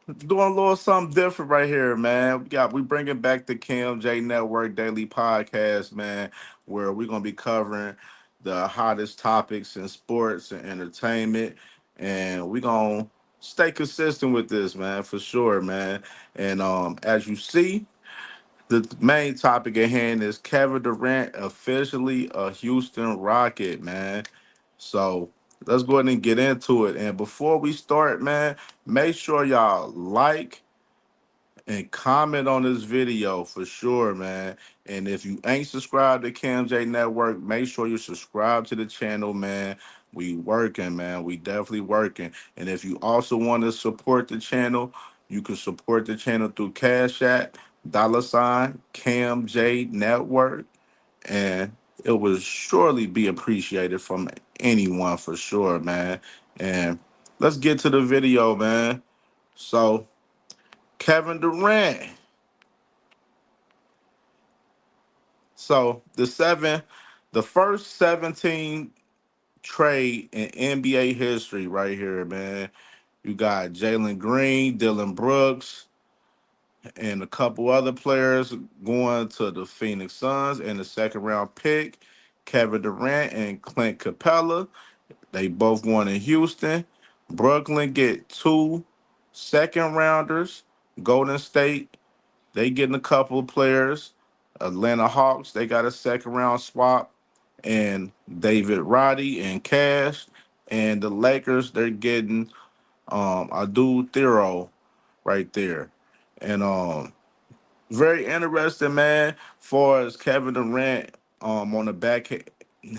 Doing a little something different right here, man. We bringing back the CamJNetwork Daily Podcast, man, where we're gonna be covering the hottest topics in sports and entertainment, and we're gonna stay consistent with this, man, for sure, man. And as you see, the main topic at hand is Kevin Durant officially a Houston Rocket, man. So let's go ahead and get into it. And before we start, man, make sure y'all like and comment on this video for sure, man. And if you ain't subscribed to Cam Network, make sure you subscribe to the channel, man. We working, man. We definitely working. And if you also want to support the channel, you can support the channel through Cash App, $ Cam J Network, and it would surely be appreciated from anyone for sure, man. And let's get to the video, man. So Kevin Durant. The first 17 trade in NBA history right here, man. You got Jalen Green, Dylan Brooks, and a couple other players going to the Phoenix Suns in the second round pick. Kevin Durant and Clint Capella. They both won in Houston. Brooklyn get two second rounders. Golden State, they getting a couple of players. Atlanta Hawks, they got a second round swap. And David Roddy and Cash. And the Lakers, they're getting Adu Thero right there. And very interesting, man, for as Kevin Durant on the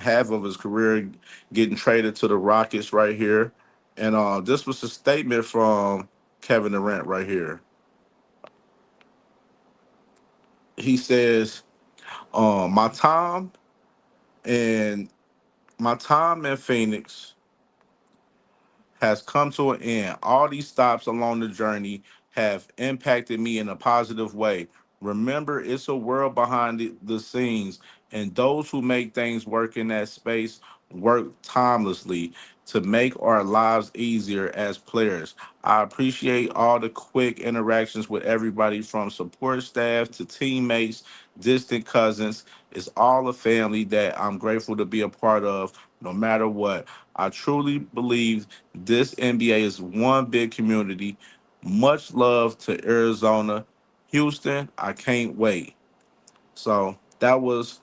half of his career getting traded to the Rockets right here. And this was a statement from Kevin Durant right here. He says, my time and my time in Phoenix has come to an end. All these stops along the journey have impacted me in a positive way. Remember, it's a world behind the scenes, and those who make things work in that space work timelessly to make our lives easier as players. I appreciate all the quick interactions with everybody from support staff to teammates, distant cousins. It's all a family that I'm grateful to be a part of no matter what. I truly believe this NBA is one big community. Much love to Arizona. Houston, I can't wait. So that was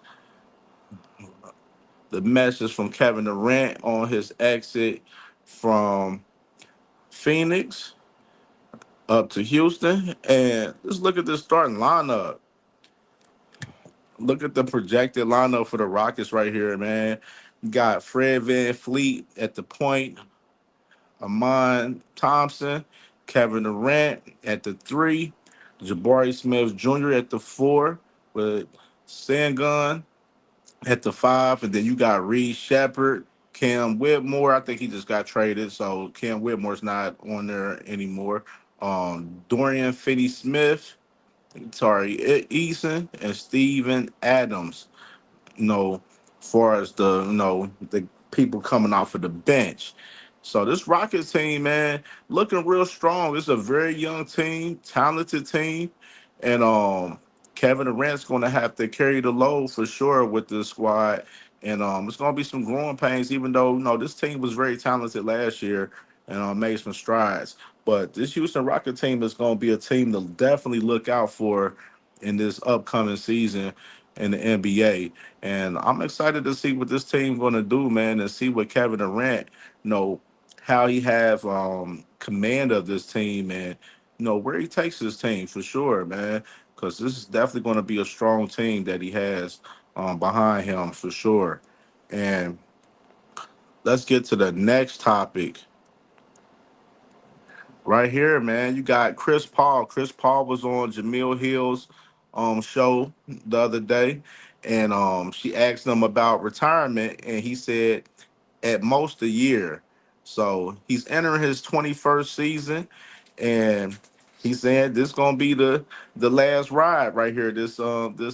the message from Kevin Durant on his exit from Phoenix up to Houston. And let's look at this starting lineup. Look at the projected lineup for the Rockets right here, man. You got Fred Van Fleet at the point, Amon Thompson, Kevin Durant at the three, Jabari Smith Jr. at the four, with Sangun at the five, and then you got Reed Shepard, Cam Whitmore. I think he just got traded, so Cam Whitmore's not on there anymore. Dorian Finney-Smith, sorry, Eason, and Steven Adams. You know, far as the people coming off of the bench. So this Rockets team, man, looking real strong. It's a very young team, talented team, and Kevin Durant's going to have to carry the load for sure with this squad. And it's going to be some growing pains, even though this team was very talented last year and made some strides. But this Houston Rocket team is going to be a team to definitely look out for in this upcoming season in the NBA. And I'm excited to see what this team going to do, man, and see what Kevin Durant, how he have command of this team and where he takes his team for sure, man. Because this is definitely going to be a strong team that he has behind him for sure. And let's get to the next topic. Right here, man, you got Chris Paul. Chris Paul was on Jamil Hill's show the other day, and she asked him about retirement, and he said at most a year. So he's entering his 21st season, and he said this gonna be the last ride right here. This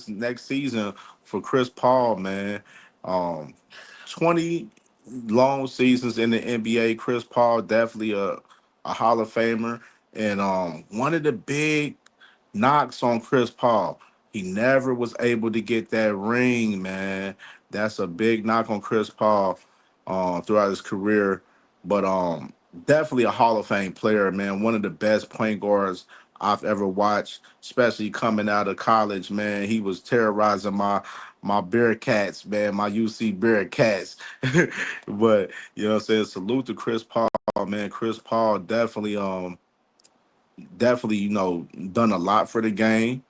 next season for Chris Paul, man. 20 long seasons in the NBA. Chris Paul definitely a Hall of Famer. And one of the big knocks on Chris Paul, he never was able to get that ring, man. That's a big knock on Chris Paul throughout his career. But definitely a Hall of Fame player, man. One of the best point guards I've ever watched, especially coming out of college, man. He was terrorizing my Bearcats, man, my UC Bearcats. But you know what I'm saying? Salute to Chris Paul, man. Chris Paul definitely, done a lot for the game.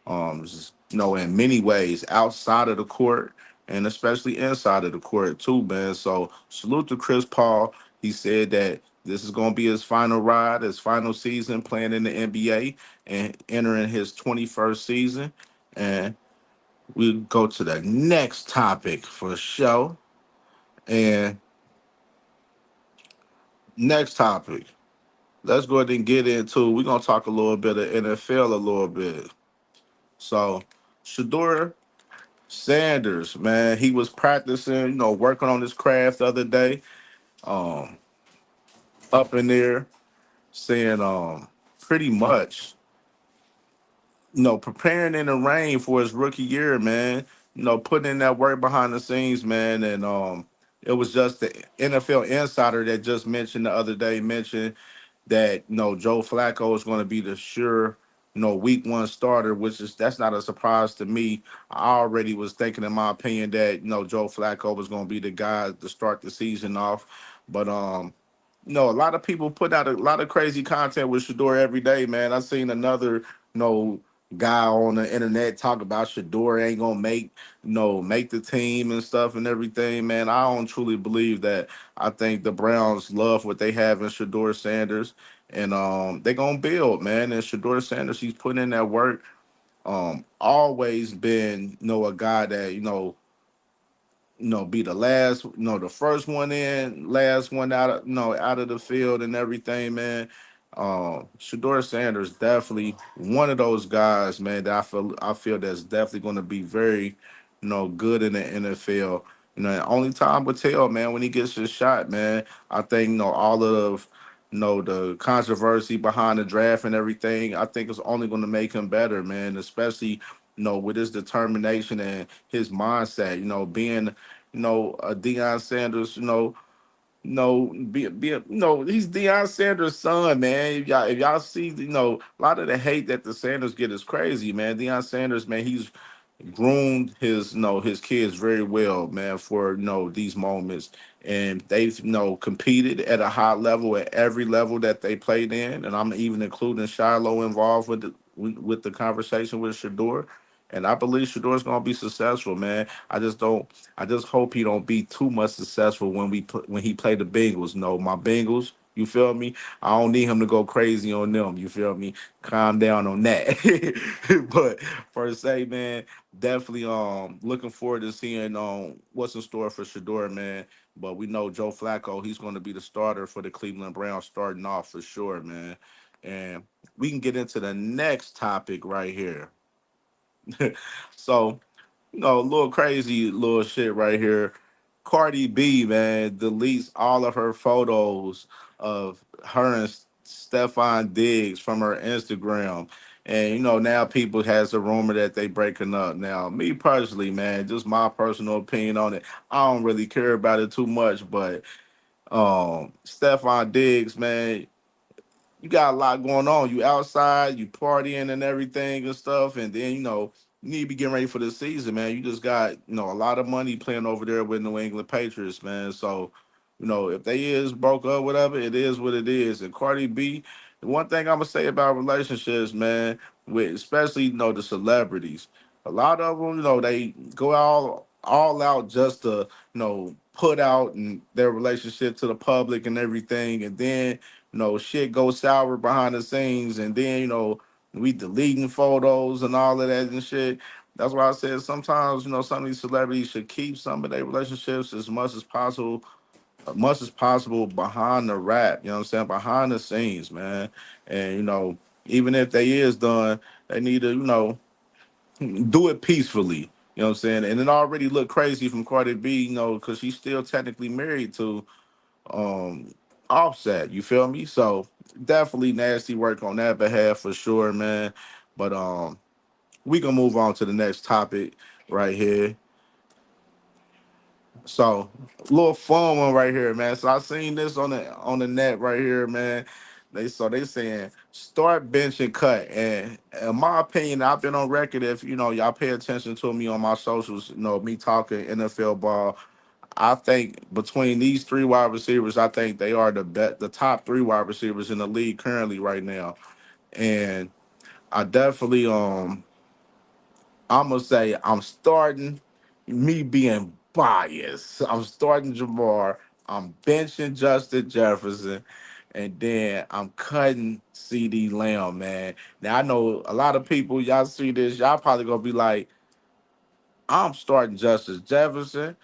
In many ways outside of the court and especially inside of the court too, man. So salute to Chris Paul. He said that this is going to be his final ride, his final season playing in the NBA and entering his 21st season. And we'll go to the next topic for the show. And next topic, let's go ahead and get into. We're gonna talk a little bit of NFL a little bit. So, Shador Sanders, man, he was practicing, working on his craft the other day, um, up in there, saying, pretty much, preparing in the rain for his rookie year, man. Putting in that work behind the scenes, man, and it was just the NFL insider that just mentioned the other day mentioned that Joe Flacco is going to be the sure week one starter, which is that's not a surprise to me. I already was thinking, in my opinion, that Joe Flacco was going to be the guy to start the season off, but a lot of people put out a lot of crazy content with Shador every day, man. I seen another guy on the internet talk about Shador ain't gonna make the team and stuff and everything, man. I don't truly believe that. I think the Browns love what they have in Shador Sanders, and they gonna build, man. And Shador Sanders, he's putting in that work. Always been a guy that be the last, the first one in, last one out of, out of the field and everything, man. Shador Sanders definitely one of those guys, man, that I feel that's definitely going to be very, good in the NFL. Only time will tell, man, when he gets his shot, man. I think all of the controversy behind the draft and everything. I think it's only going to make him better, man. Especially with his determination and his mindset. Being a Deion Sanders, he's Deion Sanders' son, man. If y'all see, a lot of the hate that the Sanders get is crazy, man. Deion Sanders, man, he's groomed his kids very well, man, for these moments, and they've competed at a high level at every level that they played in, and I'm even including Shiloh involved with the conversation with Shador. And I believe Shador's gonna be successful, man. I just hope he don't be too much successful when he play the Bengals. No, my Bengals. You feel me? I don't need him to go crazy on them. You feel me? Calm down on that. But per se, man, definitely looking forward to seeing what's in store for Shador, man. But we know Joe Flacco, he's going to be the starter for the Cleveland Browns starting off for sure, man. And we can get into the next topic right here. So, a little crazy little shit right here. Cardi B, man, deletes all of her photos of her and Stefan Diggs from her Instagram. And now people has a rumor that they breaking up. Now, me personally, man, just my personal opinion on it. I don't really care about it too much, but Stefan Diggs, man, you got a lot going on. You outside, you partying and everything and stuff, and then you need to be getting ready for the season, man. You just got a lot of money playing over there with New England Patriots, man. So if they is broke up, whatever, it is what it is. And Cardi B, the one thing I'm gonna say about relationships, man, with especially the celebrities, a lot of them, they go all out just to put out and their relationship to the public and everything, and then shit goes sour behind the scenes, and then we deleting photos and all of that and shit. That's why I said sometimes some of these celebrities should keep some of their relationships as much as possible behind the rap. You know what I'm saying? Behind the scenes, man. And even if they is done, they need to do it peacefully. You know what I'm saying? And it already looked crazy from Cardi B, because she's still technically married to um Offset. You feel me? So definitely nasty work on that behalf for sure, man. But we can move on to the next topic right here. So, little fun one right here, man. So I seen this on the net right here, man. They saying start bench and cut. And in my opinion, I've been on record. If y'all pay attention to me on my socials, me talking NFL ball. I think between these three wide receivers, I think they are the top three wide receivers in the league currently right now. And I definitely I'm gonna say I'm starting me being biased. I'm starting Jamar. I'm benching Justin Jefferson, and then I'm cutting CD Lamb, man. Now I know a lot of people. Y'all see this, y'all probably gonna be like, I'm starting Justin Jefferson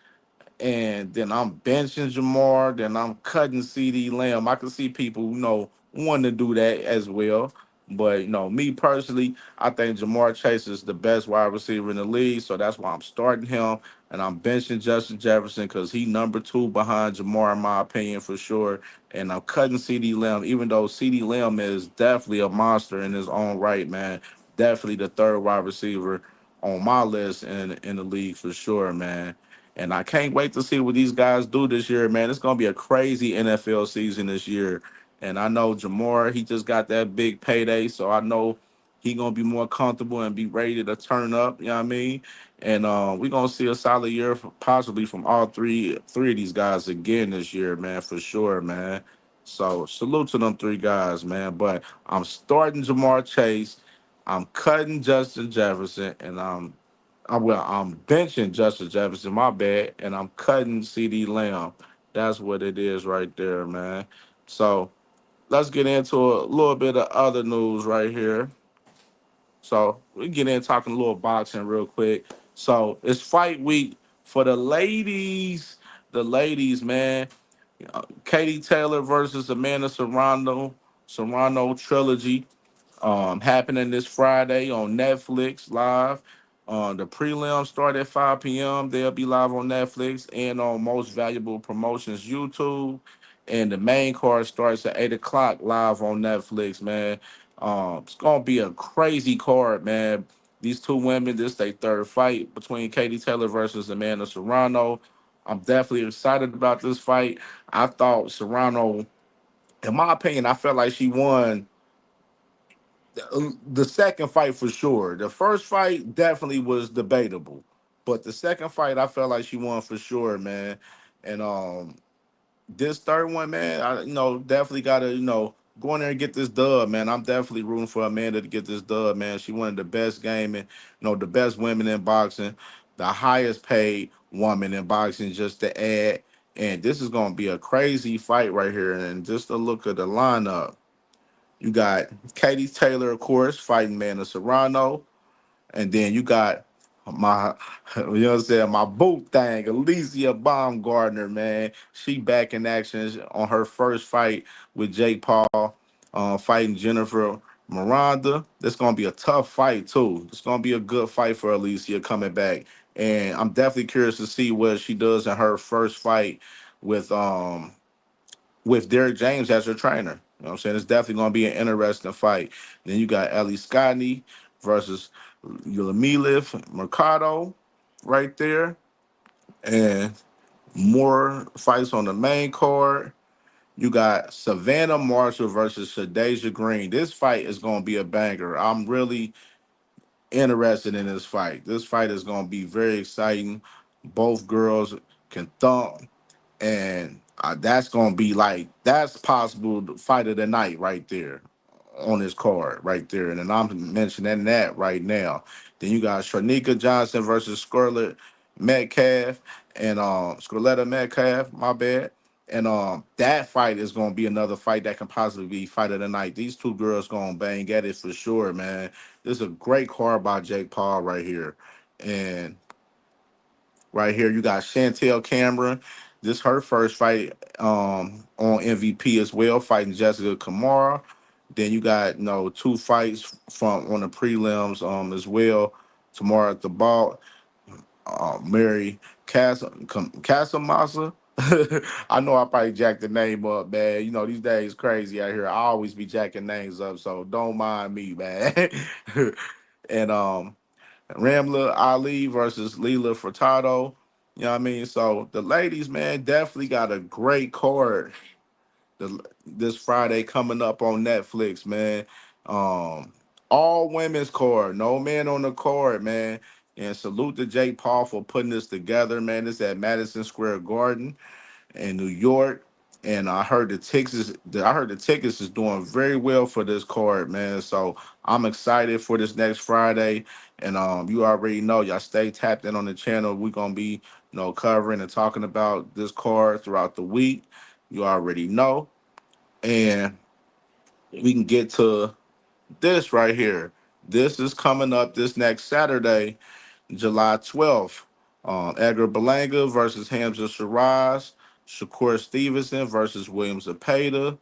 and then I'm benching Jamar, then I'm cutting CD Lamb. I can see people, wanting to do that as well. But me personally, I think Jamar Chase is the best wide receiver in the league, so that's why I'm starting him, and I'm benching Justin Jefferson because he number two behind Jamar in my opinion for sure. And I'm cutting CD Lamb, even though CD Lamb is definitely a monster in his own right, man. Definitely the third wide receiver on my list in the league for sure, man. And I can't wait to see what these guys do this year, man. It's gonna be a crazy NFL season this year. And I know Jamar, he just got that big payday, so I know he gonna be more comfortable and be ready to turn up. You know what I mean? And we're gonna see a solid year, possibly from all three of these guys again this year, man, for sure, man. So salute to them three guys, man. But I'm starting Jamar Chase, I'm cutting Justin Jefferson, and I'm benching Justin Jefferson, my bad, and I'm cutting CD Lamb. That's what it is right there, man. So let's get into a little bit of other news right here. So we get in talking a little boxing real quick. So it's fight week for the ladies. The ladies, man. Katie Taylor versus Amanda Serrano. Serrano trilogy happening this Friday on Netflix live. The prelims start at 5 p.m. They'll be live on Netflix and on Most Valuable Promotions YouTube. And the main card starts at 8 o'clock live on Netflix, man. It's going to be a crazy card, man. These two women, this their third fight between Katie Taylor versus Amanda Serrano. I'm definitely excited about this fight. I thought Serrano, in my opinion, I felt like she won the second fight for sure. The first fight definitely was debatable, but the second fight I felt like she won for sure, man. And this third one, man, I definitely gotta go in there and get this dub, man. I'm definitely rooting for Amanda to get this dub, man. She one of the best gaming, the best women in boxing, the highest paid woman in boxing, just to add. And this is gonna be a crazy fight right here. And just a look at the lineup. You got Katie Taylor, of course, fighting Manny Serrano. And then you got my, what I'm saying, my boot thing, Alicia Baumgardner, man. She back in action on her first fight with Jake Paul, fighting Jennifer Miranda. That's going to be a tough fight, too. It's going to be a good fight for Alicia coming back. And I'm definitely curious to see what she does in her first fight with Derek James as her trainer. You know what I'm saying? It's definitely going to be an interesting fight. Then you got Ellie Scotty versus Yulimilif Mercado right there. And more fights on the main card. You got Savannah Marshall versus Shadeja Green. This fight is going to be a banger. I'm really interested in this fight. This fight is going to be very exciting. Both girls can thump, and that's gonna be like that's possible fight of the night right there on this card right there, and then I'm mentioning that right now. Then you got Shanika Johnson versus Scarlett Metcalf and Scarletta Metcalf, my bad. And that fight is gonna be another fight that can possibly be fight of the night. These two girls gonna bang at it for sure, man. This is a great card by Jake Paul right here, and right here. You got Chantel Cameron. This her first fight on MVP as well, fighting Jessica Kamara. Then you got two fights from on the prelims as well. Tomorrow at the ball, Mary Casamasa I know I probably jacked the name up, man. You know, these days crazy out here. I always be jacking names up, so don't mind me, man. And Ramla Ali versus Leela Furtado. You know what I mean? So the ladies, man, definitely got a great card this Friday coming up on Netflix, man. Um, all women's card, no men on the card, man. And salute to Jake Paul for putting this together, man. This at Madison Square Garden in New York. And I heard the tickets is doing very well for this card, man. So I'm excited for this next Friday. And you already know, y'all stay tapped in on the channel. We're gonna be, covering and talking about this card throughout the week. You already know. And we can get to this right here. This is coming up this next Saturday. July 12th. Edgar Berlanga versus Hamza Shiraz. Shakur Stevenson versus William Zepeda.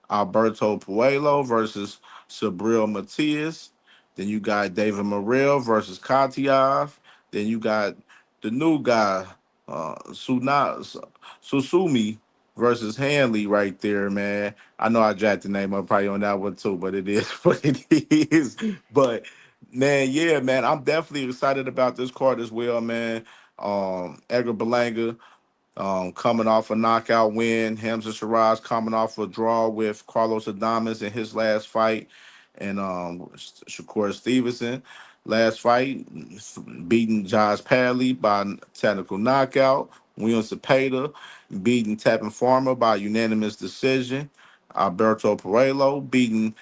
Alberto Puello versus Sabril Matias. Then you got David Morrell versus Katyav. Then you got the new guy, Susumi versus Hanley right there, man. I know I jacked the name up probably on that one too, but it is what it is. But man, yeah, man, I'm definitely excited about this card as well, man. Edgar Berlanga coming off a knockout win. Hamza Shiraz coming off a draw with Carlos Adames in his last fight, and Shakur Stevenson last fight beating Josh Padley by technical knockout. William Cepeda beating Tappan Farmer by unanimous decision. Alberto Puello beating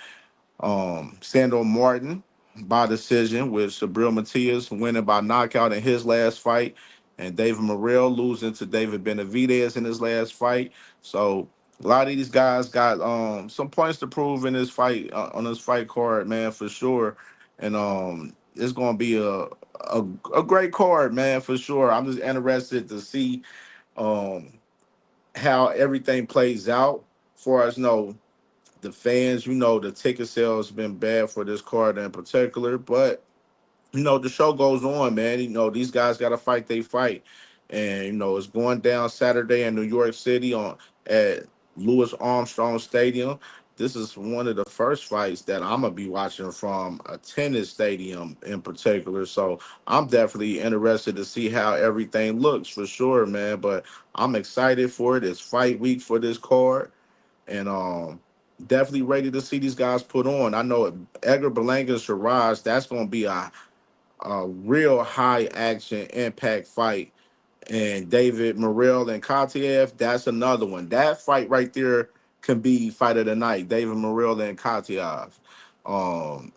Sandor Martin by decision, with Sabril Matias winning by knockout in his last fight, and David Morrell losing to David Benavidez in his last fight. So a lot of these guys got some points to prove in this fight on this fight card, man, for sure. And it's gonna be a great card, man, for sure. I'm just interested to see um how everything plays out for us. The fans, the ticket sales been bad for this card in particular, but the show goes on, man. These guys got to fight they fight, and it's going down Saturday in New York City on at Louis Armstrong Stadium. This is one of the first fights that I'm gonna be watching from a tennis stadium in particular. So I'm definitely interested to see how everything looks for sure, man. But I'm excited for it. It's fight week for this card, and definitely ready to see these guys put on. I know Edgar Berlanga and Shiraz, that's going to be a real high action impact fight. And David Morrell and Katiev, that's another one. That fight right there can be fight of the night. David Morrell and Katiev. Um,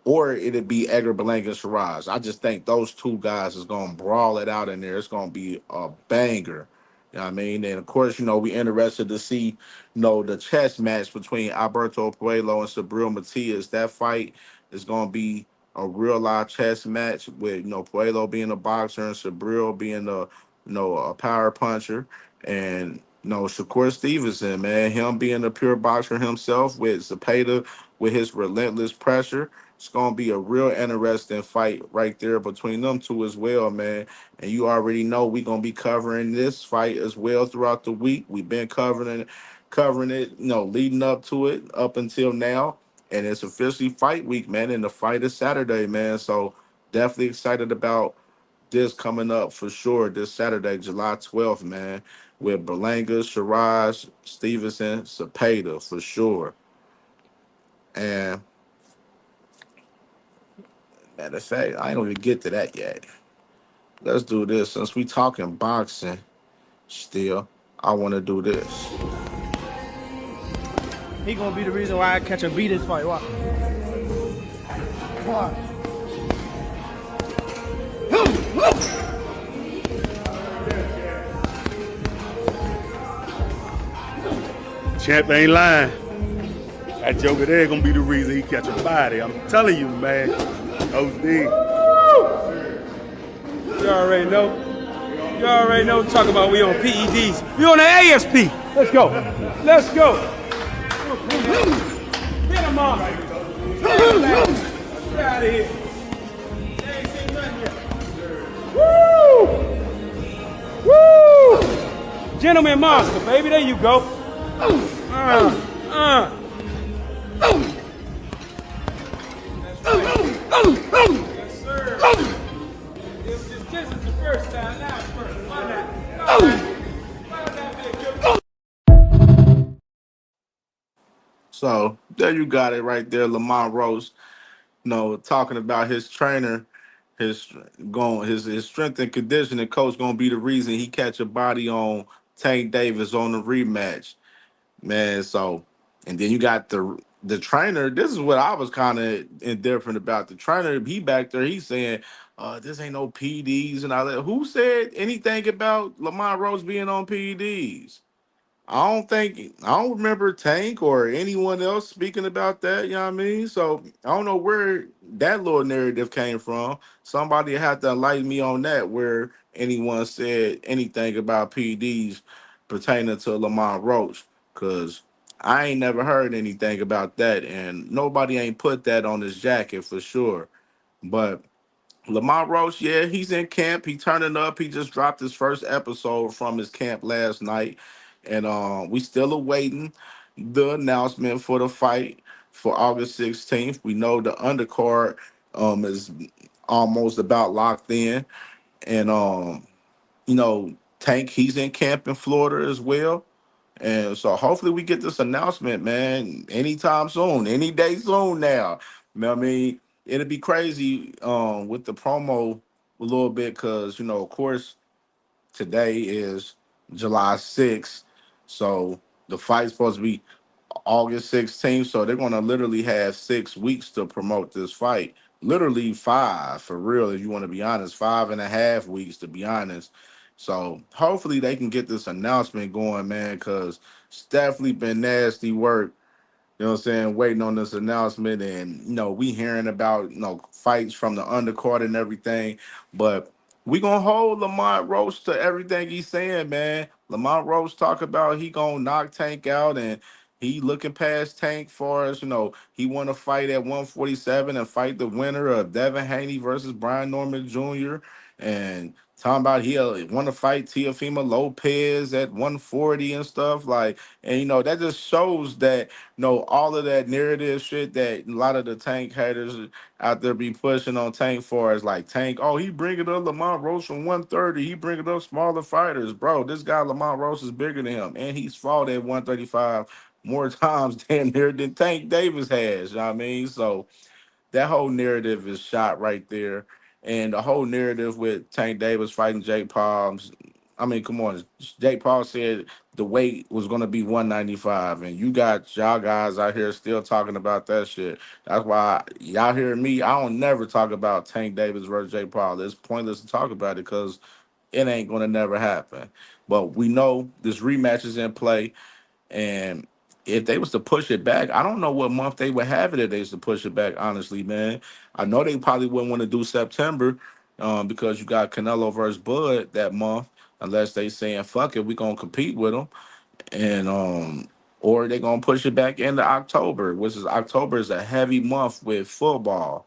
or it'd be Edgar Berlanga and Shiraz. I just think those two guys is gonna brawl it out in there. It's gonna be a banger. You know what I mean? And of course, we interested to see, the chess match between Alberto Puello and Sabril Matias. That fight is gonna be a real live chess match with, Puello being a boxer and Sabril being a power puncher. And Shakur Stevenson, man, him being a pure boxer himself, with Zepeda with his relentless pressure. It's gonna be a real interesting fight right there between them two as well, man. And you already know we're gonna be covering this fight as well throughout the week. We've been covering it, leading up to it up until now. And it's officially fight week, man. And the fight is Saturday, man. So definitely excited about this coming up for sure this Saturday, July 12th, man, with Berlanga, Shiraz, Stevenson, Cepeda for sure. And matter of fact, I ain't gonna even get to that yet. Let's do this. Since we talking boxing still, I want to do this. He gonna be the reason why I catch a beat this fight. Watch. Watch. Champ ain't lying. That joker there gonna be the reason he catch a body. I'm telling you, man. OD. You already know. You already know. Talking about we on PEDs. We on the ASP. Let's go. Let's go. Get him off. Get out of here. They ain't seen nothing yet. Woo! Woo! Gentleman monster, baby. There you go. Uh, uh. Yes, sir. It was just kisses the first time. Now it's first. Why not? Why not make your So there you got it right there, Lamont Rose. Talking about his trainer, his his strength and conditioning coach gonna be the reason he catch a body on Tank Davis on the rematch, man. So, and then you got the trainer. This is what I was kind of indifferent about. The trainer, he back there, he's saying, this ain't no PDs and all that. Who said anything about Lamont Rose being on PDs? I don't remember Tank or anyone else speaking about that, you know what I mean? So I don't know where that little narrative came from. Somebody had to enlighten me on that, where anyone said anything about PDs pertaining to Lamont Roach. Cause I ain't never heard anything about that, and nobody ain't put that on his jacket for sure. But Lamont Roach, yeah, he's in camp. He turning up. He just dropped his first episode from his camp last night, and we still awaiting the announcement for the fight for August 16th. We know the undercard is almost about locked in, and Tank, he's in camp in Florida as well. And so hopefully we get this announcement, man, anytime soon, any day soon now. You know what I mean? It'd be crazy with the promo a little bit because, of course, today is July 6th. So the fight's supposed to be August 16th. So they're going to literally have 6 weeks to promote this fight. Literally five, for real, if you want to be honest, 5.5 weeks to be honest. So hopefully they can get this announcement going, man, because it's definitely been nasty work, you know what I'm saying, waiting on this announcement. And, we hearing about, fights from the undercard and everything. But we gonna hold Lamont Roach to everything he's saying, man. Lamont Roach talk about he gonna knock Tank out, and he looking past Tank for us. He want to fight at 147 and fight the winner of Devin Haney versus Brian Norman Jr. And talking about he'll want to fight Teofimo Lopez at 140 and stuff like. And that just shows that all of that narrative shit that a lot of the Tank haters out there be pushing on Tank for is like Tank, oh, he bringing up Lamont Roach from 130. He bringing up smaller fighters. Bro, this guy Lamont Roach is bigger than him. And he's fought at 135 more times damn near than Tank Davis has. You know what I mean? So that whole narrative is shot right there. And the whole narrative with Tank Davis fighting Jake Paul, I mean, come on. Jake Paul said the weight was going to be 195, and you got y'all guys out here still talking about that shit. That's why y'all hear me. I don't never talk about Tank Davis versus Jake Paul. It's pointless to talk about it because it ain't going to never happen. But we know this rematch is in play. And if they was to push it back, I don't know what month they would have it if they was to push it back, honestly, man. I know they probably wouldn't want to do September because you got Canelo versus Bud that month, unless they saying, fuck it, we going to compete with them. And or they gonna push it back into October, which is October is a heavy month with football.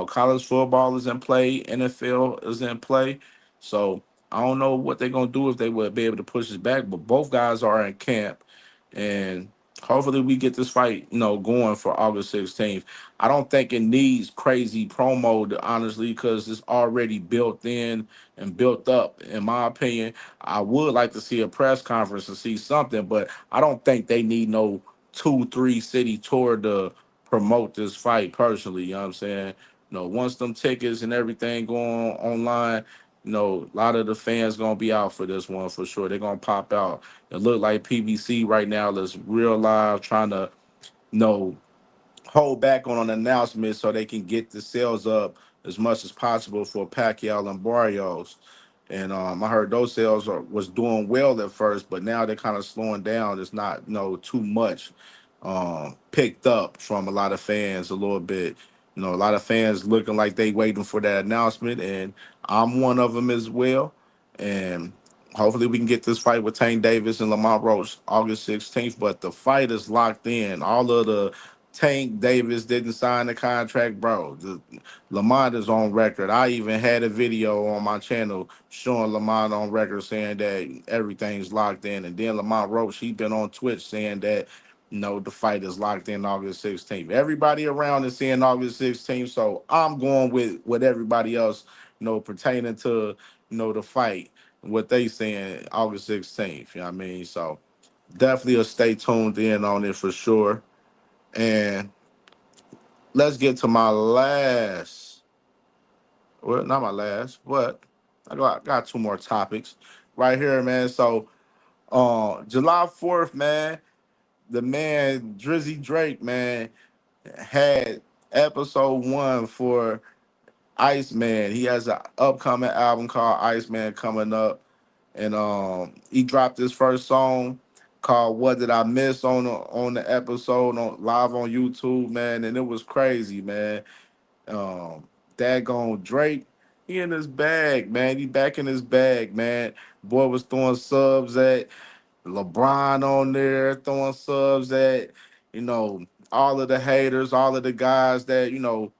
College football is in play, NFL is in play. So I don't know what they're gonna do if they would be able to push it back, but both guys are in camp, and hopefully we get this fight, going for August 16th. I don't think it needs crazy promo, honestly, because it's already built in and built up. In my opinion, I would like to see a press conference and see something, but I don't think they need no 2, 3 city tour to promote this fight personally. You know what I'm saying? Once them tickets and everything go on online, a lot of the fans gonna be out for this one for sure. They're gonna pop out. It look like PBC right now is real live trying to, hold back on an announcement so they can get the sales up as much as possible for Pacquiao and Barrios. And I heard those sales was doing well at first, but now they're kind of slowing down. It's not, too much picked up from a lot of fans a little bit. A lot of fans looking like they waiting for that announcement, and I'm one of them as well. And hopefully we can get this fight with Tank Davis and Lamont Roach August 16th. But the fight is locked in. All of the Tank Davis didn't sign the contract, bro. Lamont is on record. I even had a video on my channel showing Lamont on record saying that everything's locked in. And then Lamont Roach, he been on Twitch saying that, the fight is locked in August 16th. Everybody around is saying August 16th, so I'm going with what everybody else, pertaining to, the fight, what they saying August 16th. You know what I mean? So definitely a stay tuned in on it for sure. And let's get to my last. Well, not my last, but I got two more topics right here, man. So, July 4th, man, the man Drizzy Drake, man, had episode 1 for Iceman. He has an upcoming album called Iceman coming up, and he dropped his first song called "What Did I Miss" on the episode on live on YouTube, man, and it was crazy, man. Daggone Drake, he in his bag, man. He back in his bag, man. Boy was throwing subs at LeBron on there, throwing subs at, all of the haters, all of the guys that,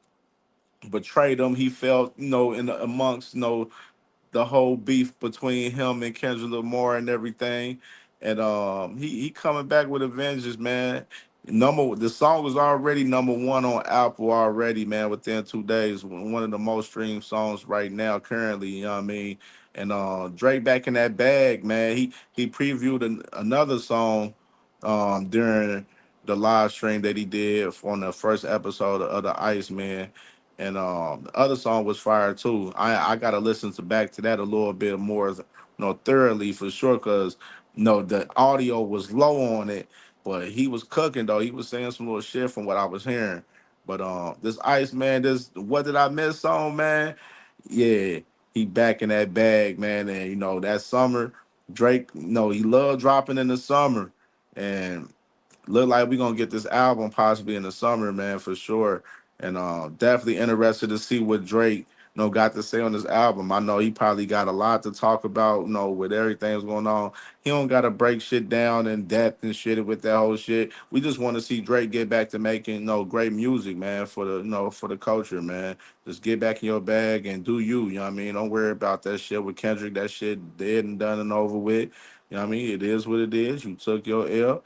betrayed him. He felt, in amongst, the whole beef between him and Kendrick Lamar and everything. And he coming back with a vengeance, man. The song was already number 1 on Apple already, man, within 2 days. One of the most streamed songs right now, currently, you know what I mean? And Drake back in that bag, man. He previewed another song during the live stream that he did on the first episode of the Iceman. And the other song was fire too. I gotta listen to that a little bit more, thoroughly for sure, cause the audio was low on it, but he was cooking though. He was saying some little shit from what I was hearing. But this Ice Man, this What Did I Miss song, man? Yeah, he back in that bag, man. And that summer, Drake, he loved dropping in the summer, and look like we're gonna get this album possibly in the summer, man, for sure. And definitely interested to see what Drake, got to say on this album. I know he probably got a lot to talk about, with everything that's going on. He don't gotta break shit down in depth and shit with that whole shit. We just want to see Drake get back to making, great music, man, for the, for the culture, man. Just get back in your bag and do you, you know what I mean? Don't worry about that shit with Kendrick. That shit dead and done and over with. You know what I mean? It is what it is. You took your L.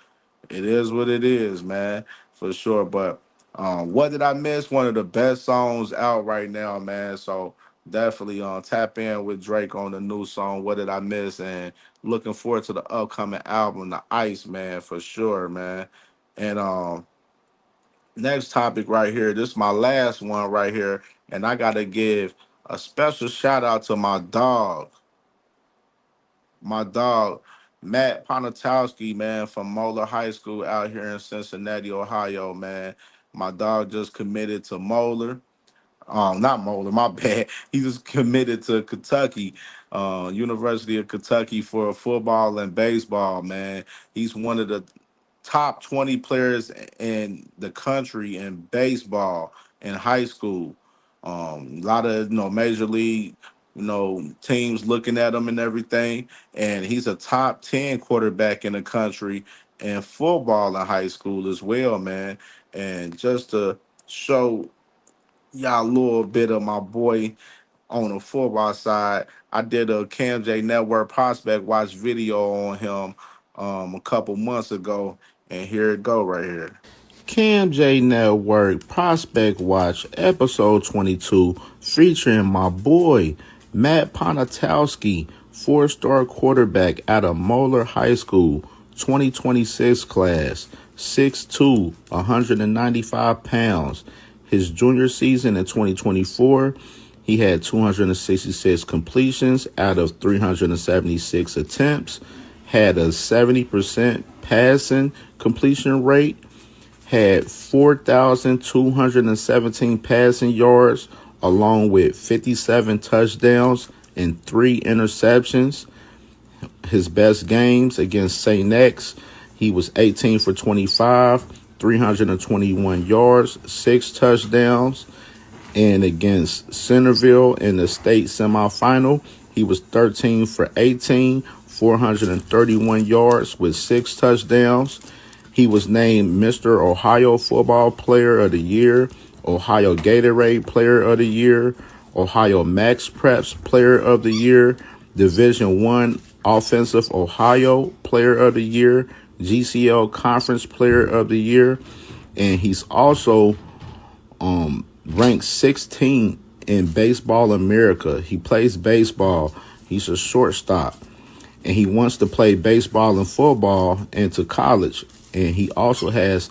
It is what it is, man, for sure. But What Did I Miss? One of the best songs out right now, man. So definitely tap in with Drake on the new song, What Did I Miss? And looking forward to the upcoming album, The Ice, man, for sure, man. And next topic right here. This is my last one right here. And I gotta give a special shout out to my dog, Matt Ponatowski, man, from Moeller High School out here in Cincinnati, Ohio, man. My dog just committed to Moeller. Not Moeller, my bad. He just committed to Kentucky, University of Kentucky for football and baseball, man. He's one of the top 20 players in the country in baseball in high school. A lot of major league teams looking at him and everything, and he's a top 10 quarterback in the country in football in high school as well, man. And just to show y'all a little bit of my boy on the football side, I did a CamJNetwork prospect watch video on him a couple months ago, and here it go right here. CamJNetwork Prospect Watch, episode 22, featuring my boy Matt Ponatowski, 4-star quarterback out of Moeller High School, 2026 class, 6'2", 195 pounds. His junior season in 2024, he had 266 completions out of 376 attempts, had a 70% passing completion rate, had 4,217 passing yards, along with 57 touchdowns and 3 interceptions. His best games against St. X, he was 18 for 25, 321 yards, 6 touchdowns. And against Centerville in the state semifinal, he was 13 for 18, 431 yards with 6 touchdowns. He was named Mr. Ohio Football Player of the Year, Ohio Gatorade Player of the Year, Ohio Max Preps Player of the Year, Division One Offensive Ohio Player of the Year, GCL Conference Player of the Year, and he's also ranked 16 in Baseball America. He plays baseball. He's a shortstop, and he wants to play baseball and football into college. And he also has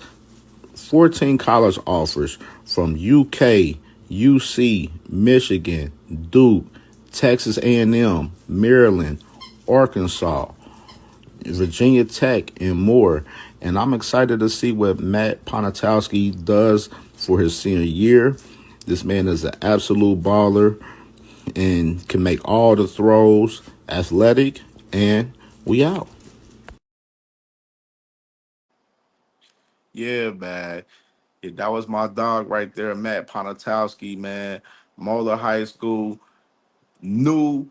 14 college offers from UK, UC, Michigan, Duke, Texas A&M, Maryland, Arkansas, Virginia Tech, and more. And I'm excited to see what Matt Ponatowski does for his senior year. This man is an absolute baller and can make all the throws, athletic, and we out. Yeah, man. Yeah, that was my dog right there, Matt Ponatowski, man. Moeller High School, new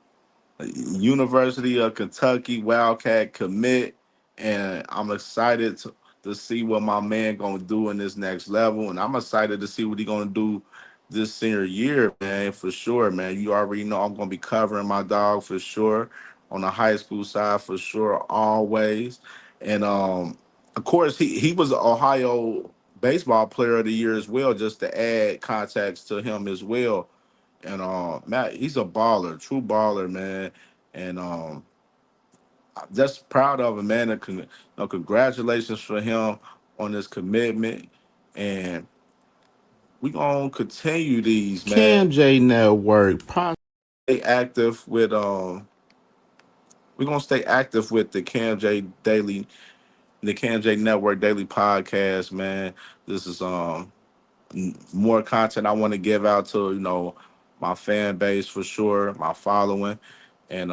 University of Kentucky Wildcat commit, and I'm excited to see what my man gonna do in this next level, and I'm excited to see what he gonna do this senior year, man, for sure, man. You already know I'm gonna be covering my dog for sure on the high school side for sure, always, and of course he was an Ohio baseball player of the year as well, just to add context to him as well. And Matt, he's a baller, true baller, man. And I'm just proud of him, man. And congratulations for him on his commitment. And we gonna continue these, man. CamJ Network. Stay active with we're gonna stay active with the CamJ Network Daily Podcast, man. This is more content I want to give out to my fan base for sure, my following, and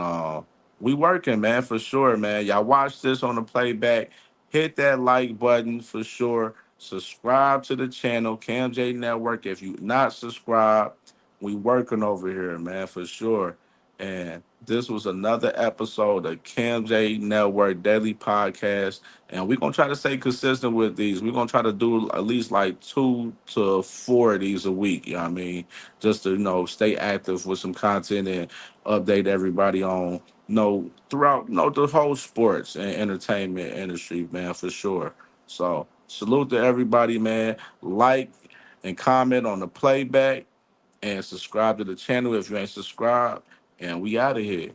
we working, man, for sure, man. Y'all watch this on the playback. Hit that like button for sure. Subscribe to the channel, CamJ Network. If you not subscribed, we working over here, man, for sure. And this was another episode of CamJ Network Daily Podcast. And we're gonna try to stay consistent with these. We're gonna try to do at least like 2 to 4 of these a week. You know what I mean? Just to stay active with some content and update everybody on throughout the whole sports and entertainment industry, man, for sure. So salute to everybody, man. Like and comment on the playback and subscribe to the channel if you ain't subscribed. And we out of here.